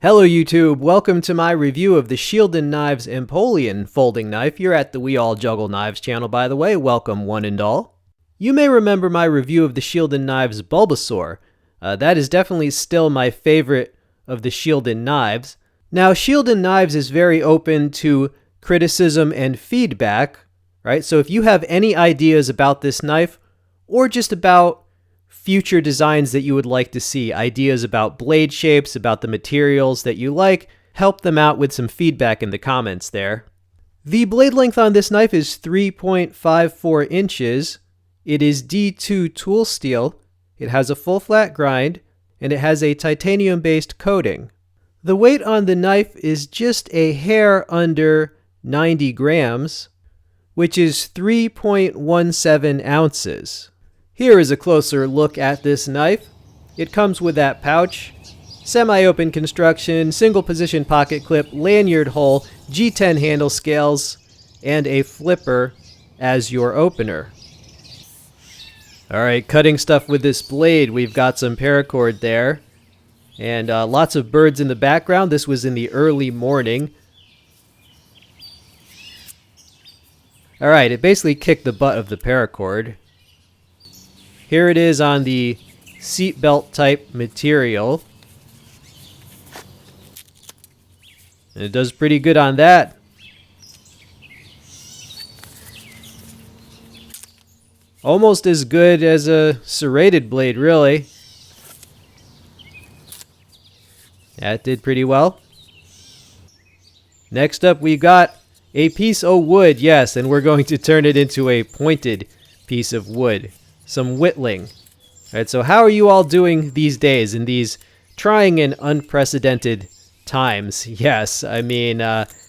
Hello YouTube, welcome to my review of the Shieldon Knives Empoleon folding knife. You're at the We All Juggle Knives channel, by the way. Welcome one and all. You may remember my review of the Shieldon Knives Bulbasaur. That is definitely still my favorite of the Shieldon knives. Now, Shieldon Knives is very open to criticism and feedback, right? So if you have any ideas about this knife, or just about future designs that you would like to see, ideas about blade shapes, about the materials that you like, help them out with some feedback in the comments there. The blade length on this knife is 3.54 inches. It is D2 tool steel. It has a full flat grind, and it has a titanium-based coating. The weight on the knife is just a hair under 90 grams, which is 3.17 ounces. Here is a closer look at this knife. It comes with that pouch, semi-open construction, single position pocket clip, lanyard hole, G10 handle scales, and a flipper as your opener. Alright, cutting stuff with this blade, we've got some paracord there, and lots of birds in the background. This was in the early morning. Alright, it basically kicked the butt of the paracord. Here it is on the seatbelt type material. And it does pretty good on that. Almost as good as a serrated blade, really. That did pretty well. Next up, we got a piece of wood, yes, and we're going to turn it into a pointed piece of wood. Some whittling. Alright, so how are you all doing these days in these trying and unprecedented times? Yes, I mean,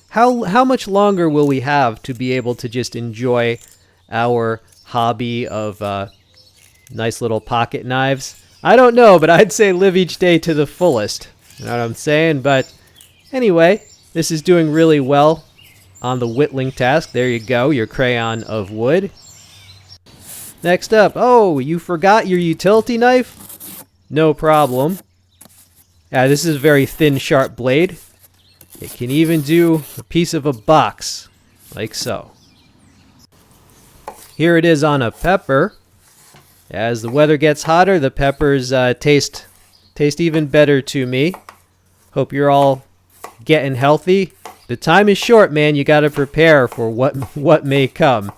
how much longer will we have to be able to just enjoy our hobby of nice little pocket knives? I don't know, but I'd say live each day to the fullest. You know what I'm saying? But anyway, this is doing really well on the whittling task. There you go, your crayon of wood. Next up, oh, you forgot your utility knife? No problem. Yeah, this is a very thin, sharp blade. It can even do a piece of a box, like so. Here it is on a pepper. As the weather gets hotter, the peppers taste even better to me. Hope you're all getting healthy. The time is short, man. You gotta prepare for what may come.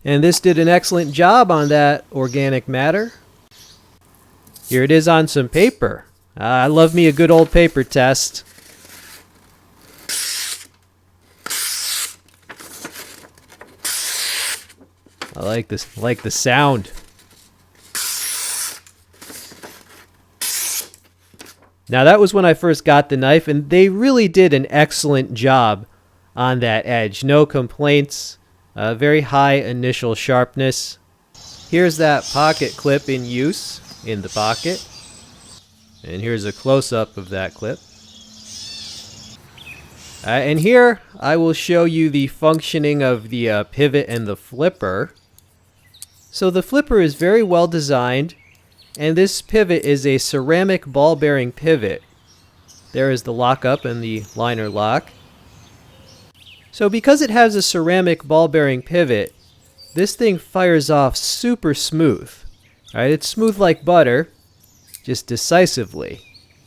And this did an excellent job on that organic matter. Here it is on some paper. I love me a good old paper test. I like the sound. Now that was when I first got the knife, and they really did an excellent job on that edge. No complaints. Very high initial sharpness. Here's that pocket clip in use in the pocket. And here's a close-up of that clip. And here I will show you the functioning of the pivot and the flipper. So the flipper is very well designed, and this pivot is a ceramic ball bearing pivot. There is the lockup and the liner lock. So because it has a ceramic ball bearing pivot, this thing fires off super smooth. Alright, it's smooth like butter, just decisively.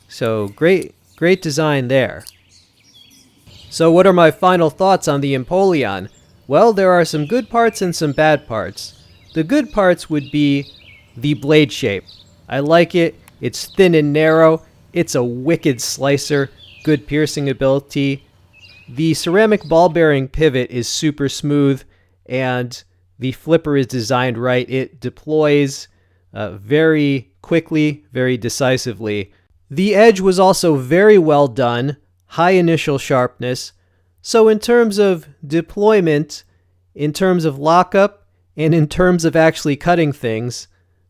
So great design there. So what are my final thoughts on the Empoleon? Well, there are some good parts and some bad parts. The good parts would be the blade shape. I like it. It's thin and narrow. It's a wicked slicer. Good piercing ability. The ceramic ball bearing pivot is super smooth, and the flipper is designed right. It deploys very quickly, very decisively. The edge was also very well done, high initial sharpness. So in terms of deployment, in terms of lockup, and in terms of actually cutting things,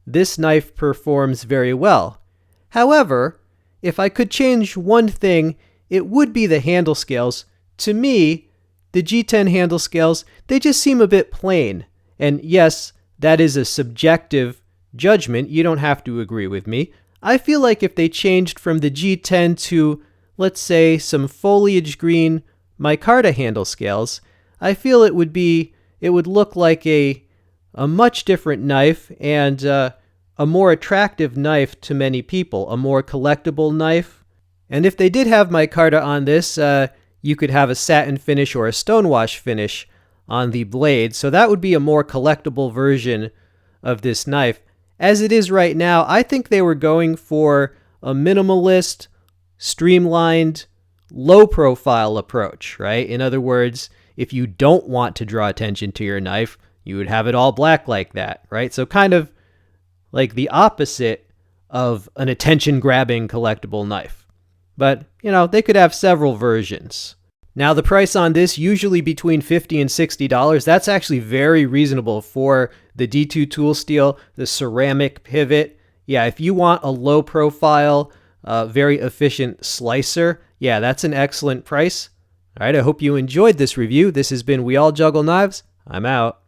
this knife performs very well. However, if I could change one thing, it would be the handle scales. To me, the G10 handle scales, they just seem a bit plain. And yes, that is a subjective judgment. You don't have to agree with me. I feel like if they changed from the G10 to let's say, some foliage green micarta handle scales, I feel it would look like a much different knife and a more attractive knife to many people, a more collectible knife. And if they did have micarta on this, you could have a satin finish or a stonewash finish on the blade, so that would be a more collectible version of this knife. As it is right now, I think they were going for a minimalist, streamlined, low-profile approach, right? In other words, if you don't want to draw attention to your knife, you would have it all black like that, right? So kind of like the opposite of an attention-grabbing collectible knife. But, they could have several versions. Now, the price on this, usually between $50 and $60. That's actually very reasonable for the D2 tool steel, the ceramic pivot. Yeah, if you want a low-profile, very efficient slicer, yeah, that's an excellent price. All right, I hope you enjoyed this review. This has been We All Juggle Knives. I'm out.